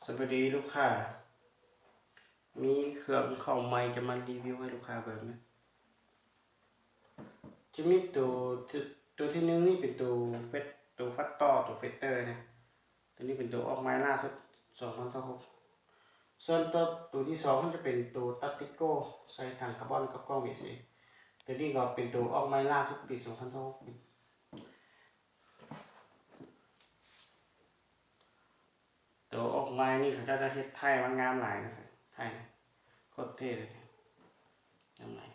สวัสดีลูกค้ามีเครื่องเข้าใหม่จะมารีวิวให้ลูกค้าเบิ่งนะจะมีตัวที่หนึ่งนี่เป็นตัวฟัตต่อตัวเฟเตอร์นะตัวนี้เป็นตัวออกไม้ล่าสุด2026ส่วนตัวที่สองมันจะเป็นตัวตัตติโก้ใส่ถังคาร์บอนกับกล้อง VSA ตัวนี้ก็เป็นตัวออกไม้ล่าสุดปี2026ตัวออกไม้นี่เขาจะได้เฮ็ดไทยมันงามหลายนะครับไทยโคตรเท่เลยงามหลาย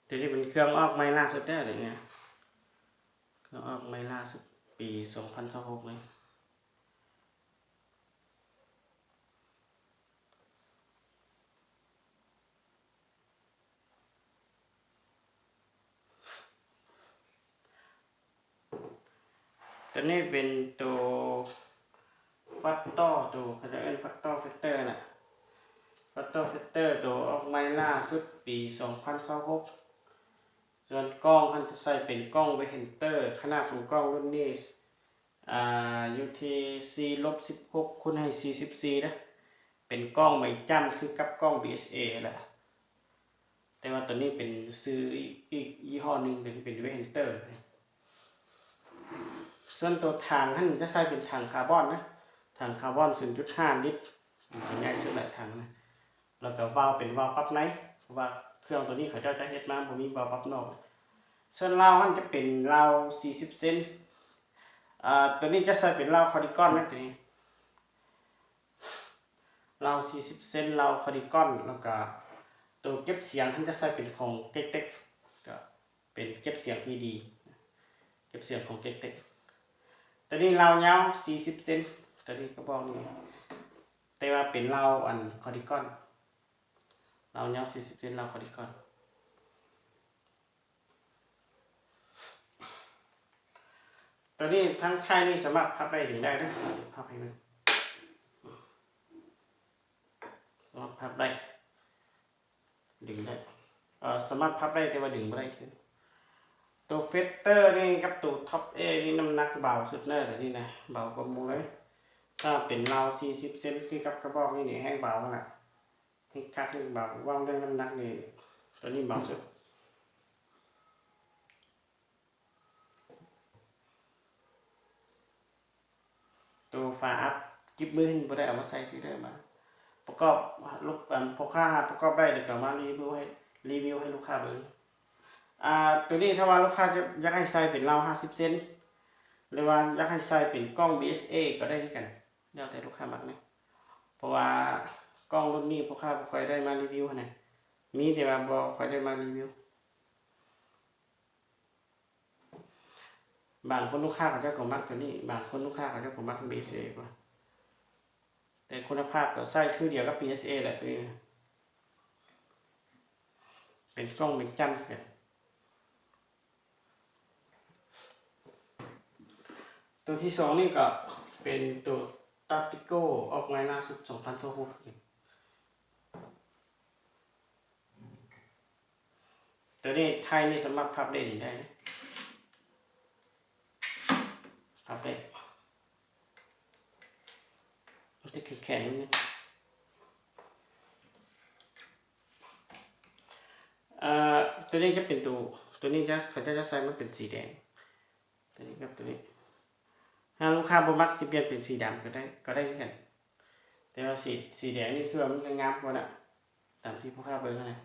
ตัวนี้เป็นเครื่องออกไม้ล่าสุดได้เลยเนี่ยเครื่องออกไม้ล่าสุดปี2026เลยตัวนี้เป็นตัวฟัตตอร์ตัวเขาจะเรียกฟัตตอร์เฟเตอร์น่ะฟัตตอร์เฟเตอร์ตัวออกไม้ล่าสุดปี2026ส่วนกล้องมันจะใส่เป็นกล้องเวเฮนเตอร์ขนาดของกล้องรุ่นนี้อยู่ที่4-16คูณให้44นะเป็นกล้องไม่จำคือกับกล้อง BSA แหละแต่ว่าตัวนี้เป็นซื้ออีกยี่ห้อหนึ่งเป็นเวเฮนเตอร์ส่วนตัวถังท่านจะใส่เป็นถังคาร์บอนนะถังคาร์บอน 0.5 ลิตรใหญ่สุดหลายถังนะแล้วก็วาล์วเป็นวาล์วปรับในเพราะว่าเครื่องตัวนี้เขาจะเฮ็ดมาบ่มีวาล์วปรับนอกส่วนราวมันจะเป็นราว40เซนตัวนี้จะใส่เป็นราวคอร์ดิกอนนะตัวนี้ราว40เซนราวคอร์ดิกอนแล้วก็ตัวเก็บเสียงท่านจะใส่เป็นของเต็กๆก็เป็นเก็บเสียงที่ดีเก็บเสียงของเต็กๆตัวนี้ราวยาว40เซนตัวนี้ก็บอกนี่แต่ว่าเป็นราวอันคอร์ดิกอนราวยาว40เซนราวคอร์ดิกอนตัวนี้ทั้งค่ายนี่สามารถพับได้ถึงได้นะพับให้มันสามารถพับได้ดึงได้สามารถพับได้แต่ว่าดึงไม่ได้ตัวเฟสเตอร์นี่กับตัวท็อปเอนี่น้ำหนักเบาสุดเนอร์แต่นี่นะเบากว่ามูเลยถ้าเป็นราว40เซนคือกับกระบอกนี่แห้งเบาขนาดให้คัดนี่เบาว่างเรื่องน้ำหนักนี่ตัวนี้เบาสุดตัวฝาอัพจิบมือบ่ได้เอามาใส่ซีเดอร์มาประกอบลูกพกค่าประกอบได้เดี๋ยวก็มารีวิวให้ลูกค้าเบิ่งตัวนี้ถ้าว่าลูกค้าจะอยากให้ใส่เป็นราว50เซนหรือว่าอยากให้ใส่เป็นกล้อง BSA ก็ได้กันแล้วแต่ลูกค้ามักนะเพราะว่ากล้องรุ่นนี้ลูกค้าบ่ค่อยได้มารีวิวนะมีแต่ว่าบ่ค่อยได้มารีวิวบางคนลูกค้าเขาจะก็มักตัวนี้บางคนลูกค้าเขาจะก็มัก BSA กว่าแต่คุณภาพก็ใส่คือเดียวกับ BSA แหละตัวนี้เป็นกล้องเป็นจำกันตัวที่สองนี่ก็เป็นตัวตัติโก้ออกมาล่าสุด2026ตัวนี้ไทยนี่สามารถพับได้ได้นะพับได้มันจะแข็งๆนี่ตัวนี้จะเป็นตัวนี้เขาจะใส่มันเป็นสีแดงตัวนี้กับตัวนี้ถ้าลูกค้าบ่มักจะเปลี่ยนเป็นสีดำก็ได้กันแต่ว่าสีแดงนี่คือมันงามกว่าน่ะตามที่ลูกค้าเบิ่งนะ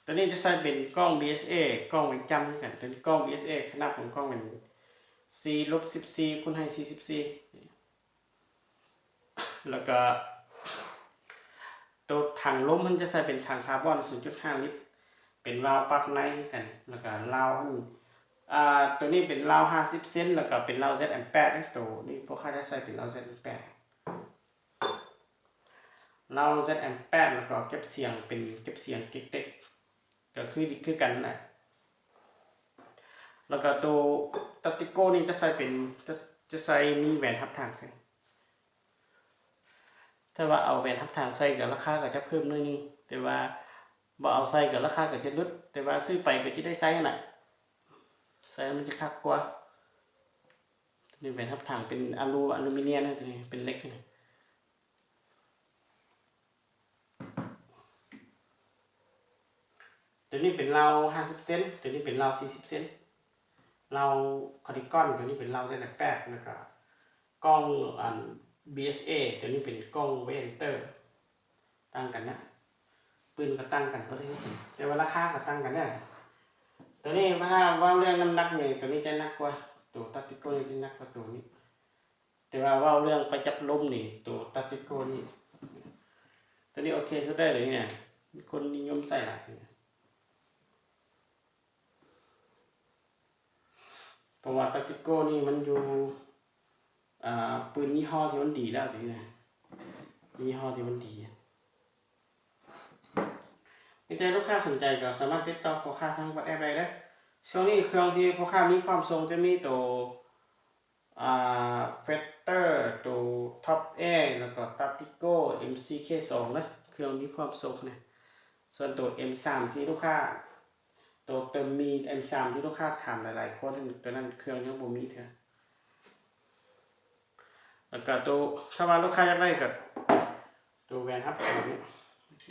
ตัวนี้จะใส่เป็นกล้อง BSA กล้องเป็นจำกันเป็นกล้อง BSA ขนาดของกล้องเป็น4-14คูณให้44แล้วก็ตัวถังลมมันจะใส่เป็นถังคาร์บอน 0.5 ลิตรเป็นวาล์วปรับในกันแล้วก็ราวตัวนี้เป็นราว50เซนแล้วก็เป็นราว Z8 นะตัวนี้พวกเขาจะใส่เป็นราว Z8 ราว Z8 แล้วก็เก็บเสียงเป็นเก็บเสียงเต็กๆก็คือกันแหละแล้วก็ตัวตัติโก้นี่จะใส่เป็นจะใส่มีแหวนทับทางใส่ ถ้าว่าเอาแหวนทับทางใส่กับราคาก็จะเพิ่มหน่อยนึงแต่ว่าบ่เอาใส่กับราคาก็จะลดแต่ว่าซื้อไปก็จะได้ใส่น่ะใส่มันจะคักกว่านี่แหวนทับทางเป็นอลูมิเนียมนะตัวนี้เป็นเหล็กนะตัวนี้เป็นราว50 เซนตัวนี้เป็นราว40 เซนราวคาร์ดิกอนตัวนี้เป็นราวเส้นแปดแล้วก็กล้องBSA ตัวนี้เป็นกล้องเวนเตอร์ตั้งกันนะปืนก็ตั้งกันก็ได้แต่ว่าราคาก็ตั้งกันเนี่ยตัวนี้ว่าเรื่องน้ำหนักเนี่ยตัวนี้จะหนักกว่าตัวตัดติโก้นี่จะหนักกว่าตัวนี้แต่ว่าเรื่องไปจับลมนี่ตัวตัดติโก้นี่ตัวนี้โอเคสุดได้เลยเนี่ยคนนิยมใส่หลายเพราะว่าตัดติโก้นี่มันอยู่ปืนยี่ห้อที่มันดีแล้วทีนี้ยี่ห้อที่มันดีมีแต่ลูกค้าสนใจก็สามารถติดต่อพ่อค้าทางแอปได้เลยช่วงนี้เครื่องที่พ่อค้ามีความทรงจะมีตัวเฟสเตอร์ตัวท็อปแอร์แล้วก็ตัดติโก้ MCK2 นะเครื่องมีความทรงนะส่วนตัว M3 ที่ลูกค้าตัวเติมมี M3 ที่ลูกค้าถามหลายๆคนตัวนั้นเครื่องยังบ่มีเท่าแล้วก็ตัวถ้าว่าลูกค้าอยากได้กับตัวแวนครับตัวนี้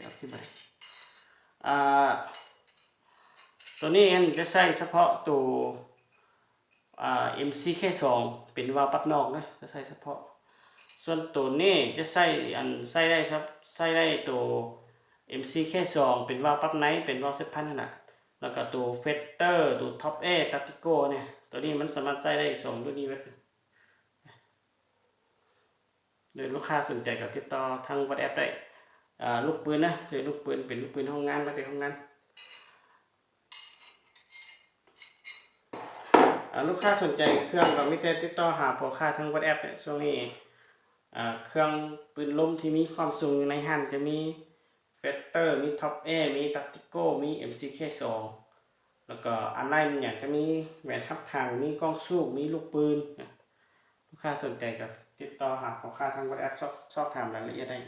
อธิบายตัวนี้จะใช้เฉพาะตัวMCK2 เป็นวาล์วปรับนอกนะจะใช้เฉพาะส่วนตัวนี้จะใช้ได้ครับใช้ได้ตัว MCK2 เป็นวาล์วปรับในเป็นวาล์วเซตพันขนาดแล้วก็ตัวเฟสเตอร์ตัวท็อปเอตัติโก้เนี่ยตัวนี้มันสามารถใช้ได้2ตัวนี้ไว้โดยลูกค้าสนใจกับติดต่อทาง WhatsApp ได้ลูกปืนนะหรือลูกปืนเป็นลูกปืนห้องงานมาเป็นห้องงานลูกค้าสนใจเครื่องก็มีแต่ติดต่อหาพ่อค้าทาง WhatsApp เนี่ยช่วงนี้เครื่องปืนลมที่มีความสูงในหันจะมีเฟสเตอร์มีท็อปเอมีตัติโก้มี MCK2 แล้วก็อันไลน์เนี่ยจะมีแหวนทับทางมีกล้องสูบมีลูกปืนลูกค้าสนใจก็ติดต่อหาพ่อค้าทาง WhatsApp ชอบถามรายละเอียดได้